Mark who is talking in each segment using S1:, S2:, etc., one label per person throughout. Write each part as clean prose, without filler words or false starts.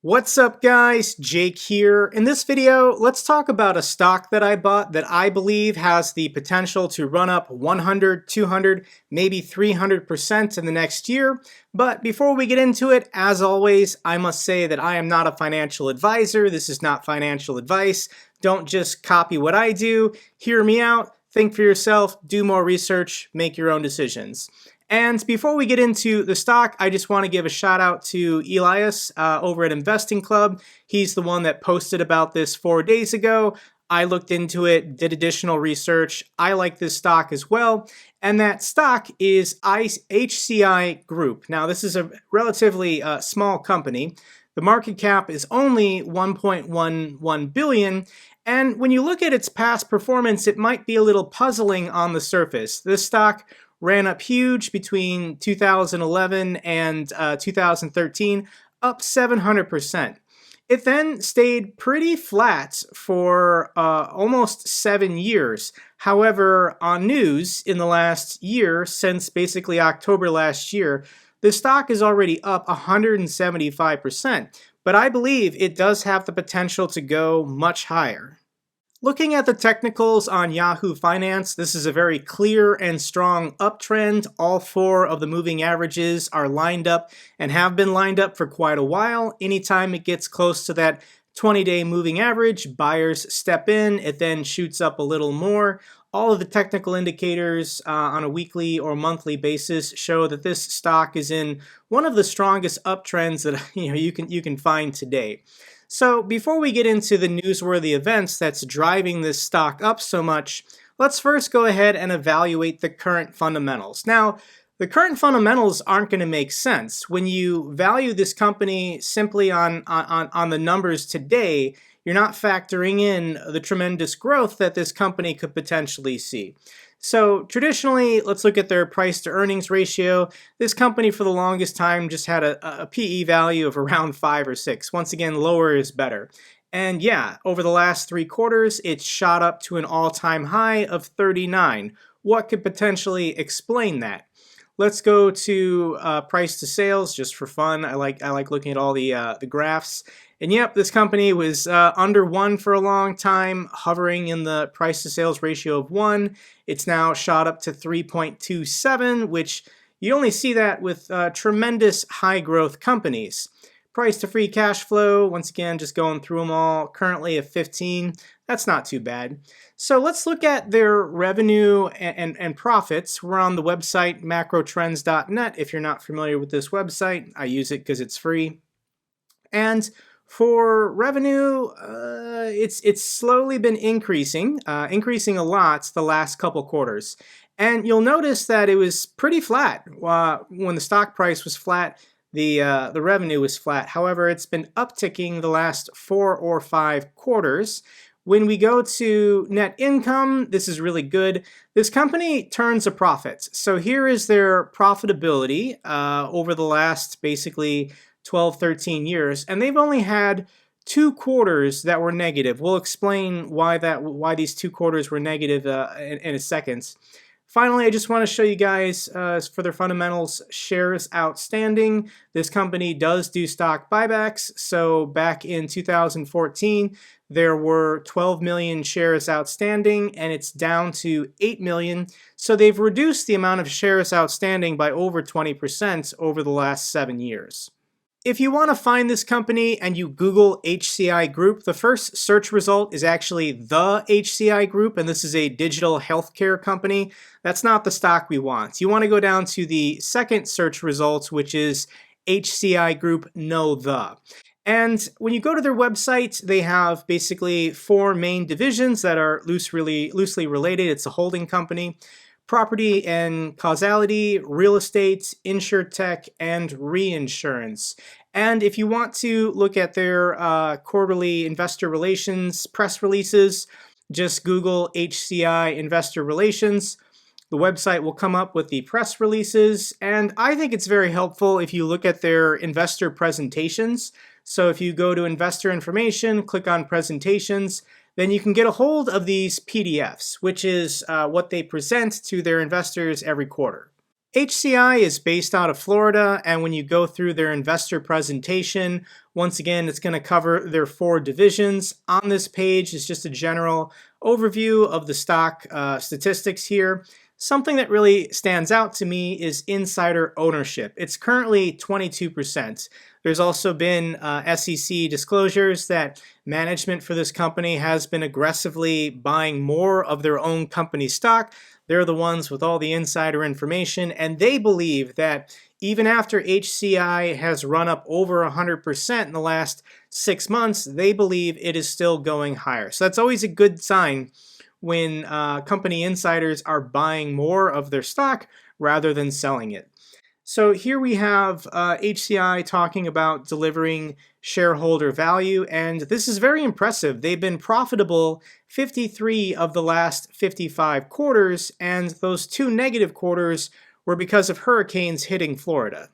S1: What's up guys, Jake here. In this video, let's talk about a stock that I bought that I believe has the potential to run up 100, 200, maybe 300% in the next year. But before we get into it, as always, I must say that I am not a financial advisor. This is not financial advice. Don't just copy what I do. Hear me out, think for yourself, do more research, make your own decisions. And before we get into the stock, I just want to give a shout out to Elias over at Investing Club. He's the one that posted about this 4 days ago. I looked into it, did additional research. I like this stock as well. And that stock is HCI Group. Now, this is a relatively small company. The market cap is only 1.11 billion. And when you look at its past performance, it might be a little puzzling on the surface. This stock ran up huge between 2011 and 2013, up 700%. It then stayed pretty flat for almost 7 years. However, on news in the last year, since basically October last year, the stock is already up 175%. But I believe it does have the potential to go much higher. Looking at the technicals on Yahoo Finance, this is a very clear and strong uptrend. All 4 of the moving averages are lined up and have been lined up for quite a while. Anytime it gets close to that 20-day moving average, buyers step in. It then shoots up a little more. All of the technical indicators on a weekly or monthly basis show that this stock is in one of the strongest uptrends that you can find today. So before we get into the newsworthy events that's driving this stock up so much, let's first go ahead and evaluate the current fundamentals. Now, the current fundamentals aren't going to make sense. When you value this company simply on the numbers today, you're not factoring in the tremendous growth that this company could potentially see. So traditionally, let's look at their price to earnings ratio. This company for the longest time just had a PE value of around 5 or 6. Once again, lower is better. And yeah, over the last 3 quarters, it's shot up to an all-time high of 39. What could potentially explain that? Let's go to price to sales just for fun. I like looking at all the graphs. And yep, this company was under 1 for a long time, hovering in the price to sales ratio of 1. It's now shot up to 3.27, which you only see that with tremendous high growth companies. Price to free cash flow, once again, just going through them all, currently at 15. That's not too bad. So let's look at their revenue and profits. We're on the website macrotrends.net. If you're not familiar with this website, I use it because it's free. And for revenue, it's slowly been increasing a lot the last couple quarters. And you'll notice that it was pretty flat. When the stock price was flat, the revenue was flat. However, it's been upticking the last 4 or 5 quarters. When we go to net income, this is really good. This company turns a profit. So here is their profitability over the last basically 12, 13 years, and they've only had 2 quarters that were negative. We'll explain why these 2 quarters were negative in a second. Finally, I just want to show you guys for their fundamentals, shares outstanding. This company does do stock buybacks. So back in 2014, there were 12 million shares outstanding, and it's down to 8 million. So they've reduced the amount of shares outstanding by over 20% over the last 7 years. If you want to find this company and you Google HCI Group, the first search result is actually the HCI Group, and this is a digital healthcare company. That's not the stock we want. You want to go down to the second search result, which is HCI Group No The. And when you go to their website, they have basically 4 main divisions that are loosely related. It's a holding company: property and causality, real estate, Insurtech, and reinsurance. And if you want to look at their quarterly investor relations press releases, just Google HCI Investor Relations. The website will come up with the press releases, and I think it's very helpful if you look at their investor presentations. So if you go to Investor Information, click on Presentations, then you can get a hold of these PDFs, which is what they present to their investors every quarter. HCI is based out of Florida, and when you go through their investor presentation, once again, it's going to cover their 4 divisions. On this page is just a general overview of the stock statistics here. Something that really stands out to me is insider ownership. It's currently 22%. There's also been SEC disclosures that management for this company has been aggressively buying more of their own company stock. They're the ones with all the insider information, and they believe that even after HCI has run up over 100% in the last 6 months, they believe it is still going higher. So that's always a good sign when company insiders are buying more of their stock rather than selling it. So here we have HCI talking about delivering shareholder value, and this is very impressive. They've been profitable 53 of the last 55 quarters, and those 2 negative quarters were because of hurricanes hitting Florida.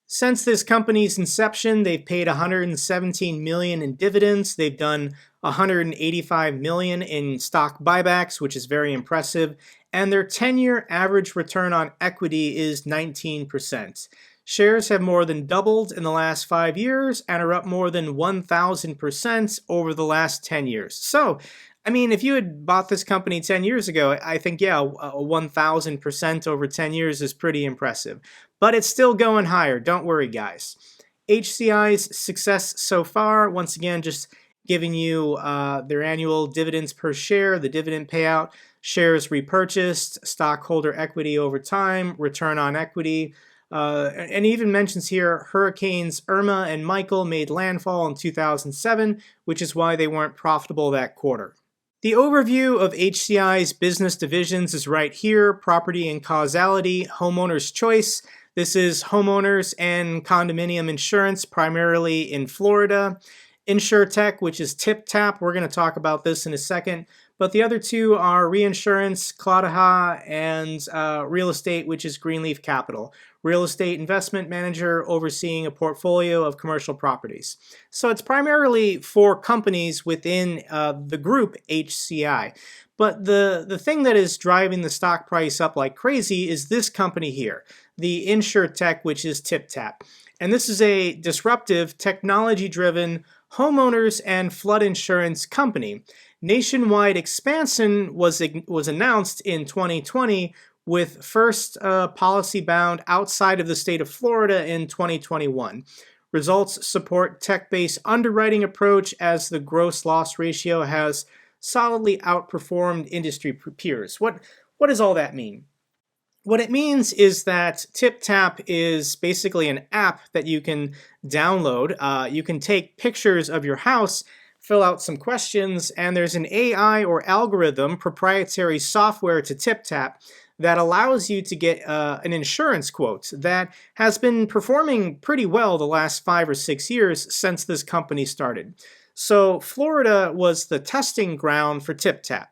S1: Since this company's inception, they've paid $117 million in dividends. They've done $185 million in stock buybacks, which is very impressive. And their 10-year average return on equity is 19%. Shares have more than doubled in the last 5 years and are up more than 1,000% over the last 10 years. So, I mean, if you had bought this company 10 years ago, I think, yeah, a 1,000% over 10 years is pretty impressive. But it's still going higher. Don't worry, guys. HCI's success so far, once again, just giving you their annual dividends per share, the dividend payout, shares repurchased, stockholder equity over time, return on equity, and even mentions here Hurricanes Irma and Michael made landfall in 2007, which is why they weren't profitable that quarter. The overview of HCI's business divisions is right here: property and causality, homeowners choice. This is homeowners and condominium insurance, primarily in Florida. Insurtech, which is TypTap. We're going to talk about this in a second. But the other 2 are reinsurance, Claudaha, and real estate, which is Greenleaf Capital. Real estate investment manager overseeing a portfolio of commercial properties. So it's primarily for companies within the group HCI. But the thing that is driving the stock price up like crazy is this company here, the Insurtech, which is TypTap. And this is a disruptive, technology-driven homeowners and flood insurance company. Nationwide expansion was announced in 2020, with first policy bound outside of the state of Florida in 2021. Results support tech-based underwriting approach as the gross loss ratio has solidly outperformed industry peers. What does all that mean? What it means is that TypTap is basically an app that you can download. You can take pictures of your house, fill out some questions, and there's an AI or algorithm, proprietary software to TypTap, that allows you to get an insurance quote that has been performing pretty well the last 5 or 6 years since this company started. So Florida was the testing ground for TypTap.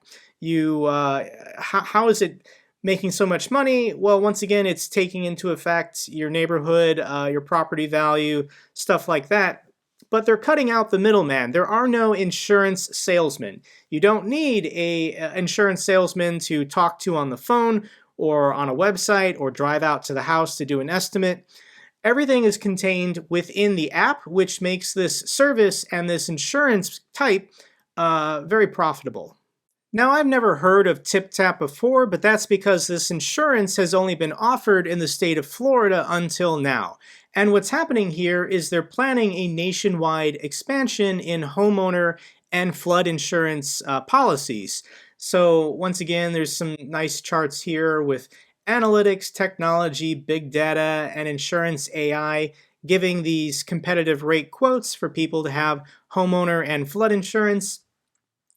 S1: How is it making so much money? Well, once again, it's taking into effect your neighborhood, your property value, stuff like that. But they're cutting out the middleman. There are no insurance salesmen. You don't need an insurance salesman to talk to on the phone or on a website or drive out to the house to do an estimate. Everything is contained within the app, which makes this service and this insurance type very profitable. Now, I've never heard of TypTap before, but that's because this insurance has only been offered in the state of Florida until now. And what's happening here is they're planning a nationwide expansion in homeowner and flood insurance policies. So once again, there's some nice charts here with analytics, technology, big data, and insurance AI giving these competitive rate quotes for people to have homeowner and flood insurance.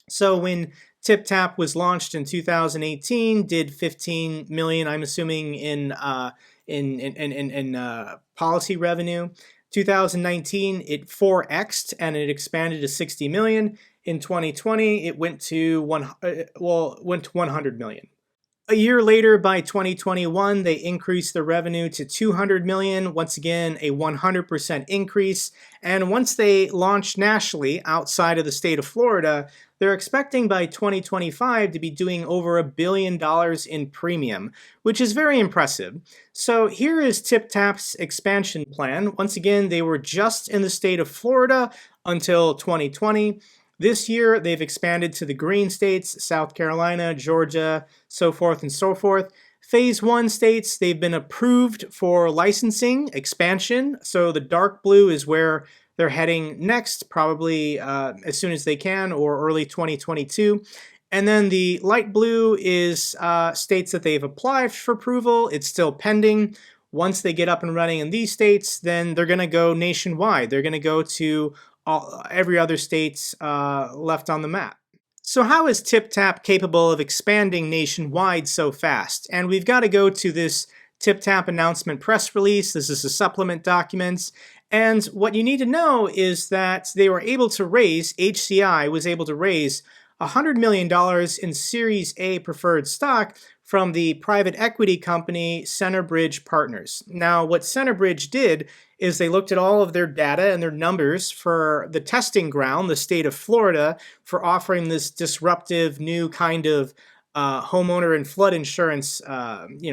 S1: So when TypTap was launched in 2018, did 15 million, I'm assuming, in policy revenue. 2019, it 4x'd and it expanded to 60 million. In 2020, it went to 100 million. A year later, by 2021, they increased their revenue to $200 million. Once again, a 100% increase. And once they launched nationally outside of the state of Florida, they're expecting by 2025 to be doing over $1 billion in premium, which is very impressive. So here is TypTap's expansion plan. Once again, they were just in the state of Florida until 2020. This year, they've expanded to the green states, South Carolina, Georgia, so forth and so forth. Phase 1 states, they've been approved for licensing expansion. So the dark blue is where they're heading next, probably as soon as they can or early 2022. And then the light blue is states that they've applied for approval. It's still pending. Once they get up and running in these states, then they're going to go nationwide. They're going to go to every other state's left on the map. So how is TypTap capable of expanding nationwide so fast? And we've got to go to this TypTap announcement press release. This is a supplement document. And what you need to know is that they were able to raise, HCI was able to raise $100 million in Series A preferred stock from the private equity company Centerbridge Partners. Now, what Centerbridge did is they looked at all of their data and their numbers for the testing ground, the state of Florida, for offering this disruptive new kind of homeowner and flood insurance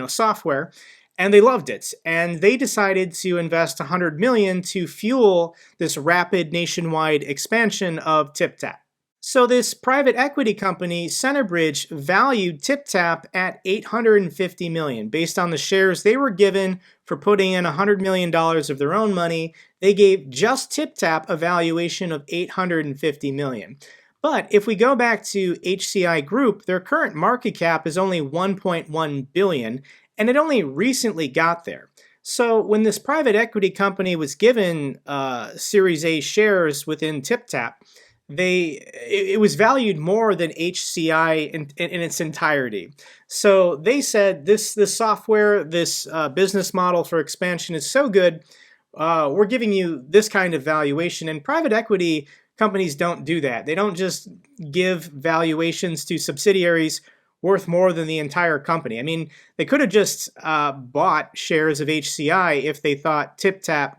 S1: software. And they loved it. And they decided to invest $100 million to fuel this rapid nationwide expansion of TypTap. So this private equity company, Centerbridge, valued TypTap at $850 million. Based on the shares they were given for putting in $100 million of their own money, they gave just TypTap a valuation of $850 million. But if we go back to HCI Group, their current market cap is only $1.1 billion, and it only recently got there. So when this private equity company was given Series A shares within TypTap, it was valued more than HCI in its entirety. So they said this software, this business model for expansion is so good, we're giving you this kind of valuation. And private equity companies don't do that. They don't just give valuations to subsidiaries worth more than the entire company. I mean, they could have just bought shares of HCI if they thought TypTap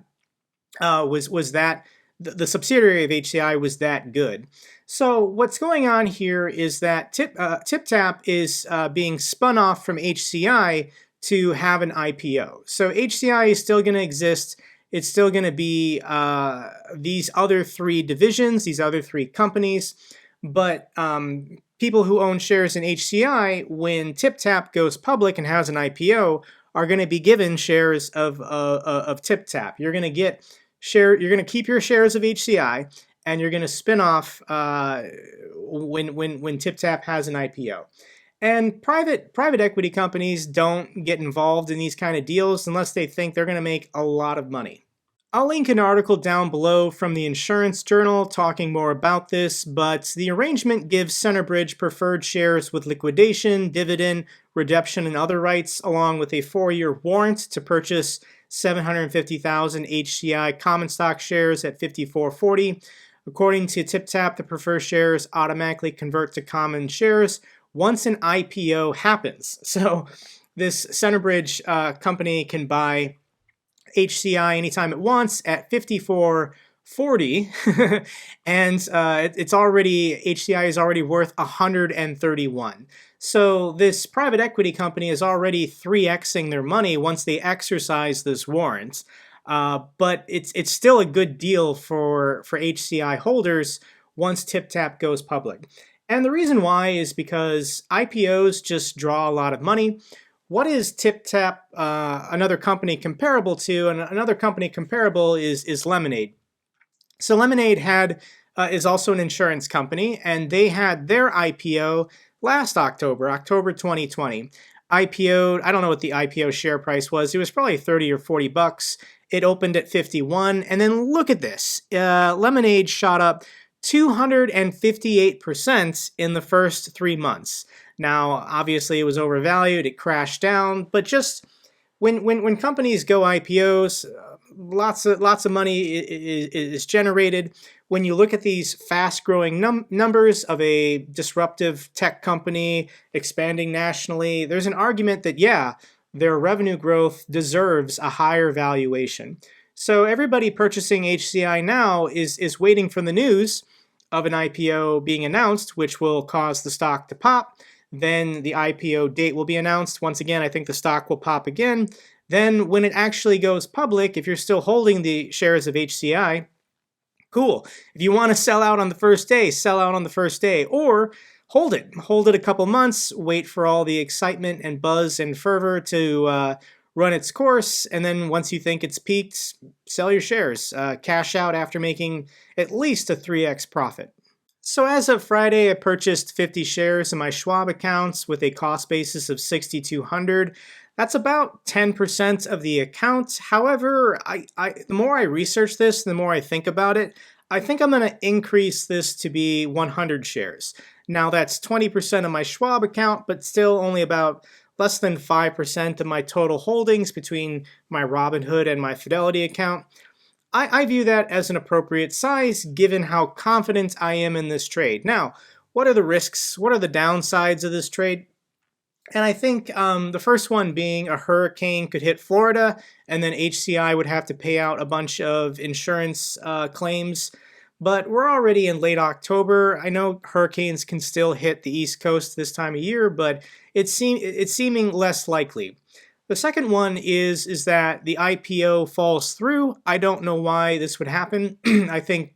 S1: was that. The subsidiary of HCI was that good. So what's going on here is that TypTap is being spun off from HCI to have an IPO. So HCI is still going to exist. It's still going to be these other three divisions, these other three companies. But people who own shares in HCI, when TypTap goes public and has an IPO, are going to be given shares of TypTap. You're going to keep your shares of HCI, and you're going to spin off when TypTap has an IPO. And private equity companies don't get involved in these kind of deals unless they think they're going to make a lot of money. I'll link an article down below from the Insurance Journal talking more about this, but the arrangement gives Centerbridge preferred shares with liquidation, dividend, redemption, and other rights, along with a 4-year warrant to purchase 750,000 HCI common stock shares at $54.40. According to TypTap, the preferred shares automatically convert to common shares once an IPO happens. So this Centerbridge company can buy HCI anytime it wants at $54.40, and HCI is already worth $131. So this private equity company is already 3xing their money once they exercise this warrant. But it's still a good deal for HCI holders once TypTap goes public. And the reason why is because IPOs just draw a lot of money. What is TypTap another company comparable to? And another company comparable is Lemonade. So Lemonade is also an insurance company, and they had their IPO last October 2020. IPO'd, I don't know what the IPO share price was. It was probably 30 or 40 bucks. It opened at 51, and then look at this. Lemonade shot up 258% in the first 3 months. Now, obviously, it was overvalued. It crashed down. But just when companies go IPOs, lots of money is generated. When you look at these fast-growing numbers of a disruptive tech company expanding nationally, there's an argument that, yeah, their revenue growth deserves a higher valuation. So everybody purchasing HCI now is waiting for the news of an IPO being announced, which will cause the stock to pop. Then the IPO date will be announced. Once again, I think the stock will pop again. Then when it actually goes public, if you're still holding the shares of HCI, cool. If you want to sell out on the first day, sell out on the first day, or hold it. Hold it a couple months, wait for all the excitement and buzz and fervor to run its course, and then once you think it's peaked, sell your shares. Cash out after making at least a 3x profit. So as of Friday, I purchased 50 shares in my Schwab accounts with a cost basis of $6,200. That's about 10% of the account. However, the more I research this, the more I think about it, I think I'm going to increase this to be 100 shares. Now that's 20% of my Schwab account, but still only about less than 5% of my total holdings between my Robinhood and my Fidelity account. I view that as an appropriate size given how confident I am in this trade. Now, what are the risks? What are the downsides of this trade? And I think the first one being a hurricane could hit Florida, and then HCI would have to pay out a bunch of insurance claims. But we're already in late October. I know hurricanes can still hit the East Coast this time of year, but it's seeming less likely. The second one is that the IPO falls through. I don't know why this would happen. I think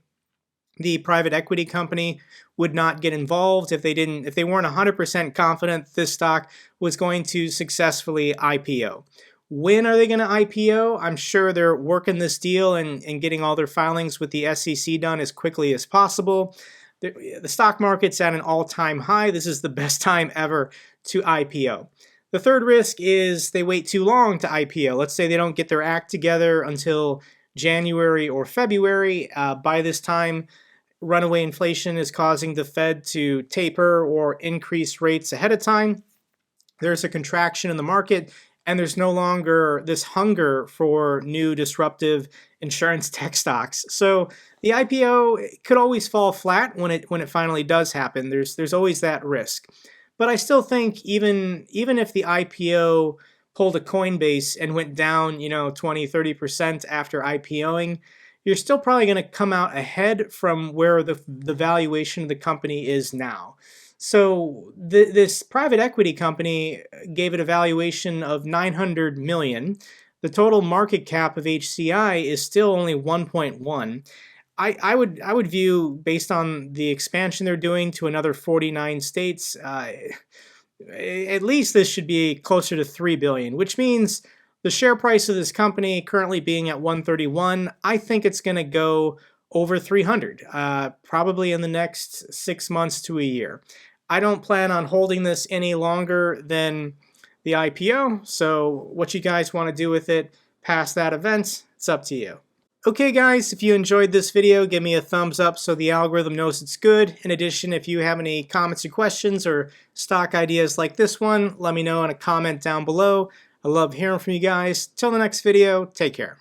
S1: the private equity company would not get involved if they weren't 100% confident this stock was going to successfully IPO. When are they going to IPO? I'm sure they're working this deal and getting all their filings with the SEC done as quickly as possible. The stock market's at an all-time high. This is the best time ever to IPO. The third risk is they wait too long to IPO. Let's say they don't get their act together until January or February. By this time, runaway inflation is causing the Fed to taper or increase rates ahead of time. There's a contraction in the market, and there's no longer this hunger for new disruptive insurance tech stocks. So the IPO could always fall flat when it finally does happen. There's always that risk. But I still think even if the IPO pulled a Coinbase and went down, 20-30% after IPOing, you're still probably going to come out ahead from where the valuation of the company is now. So this private equity company gave it a valuation of $900 million. The total market cap of HCI is still only 1.1. I would view, based on the expansion they're doing to another 49 states, at least this should be closer to $3 billion, which means the share price of this company currently being at 131, I think it's going to go over 300, probably in the next 6 months to a year. I don't plan on holding this any longer than the IPO, so what you guys want to do with it past that event, it's up to you. Okay guys, if you enjoyed this video, give me a thumbs up so the algorithm knows it's good. In addition, if you have any comments or questions or stock ideas like this one, let me know in a comment down below. I love hearing from you guys. Till the next video, take care.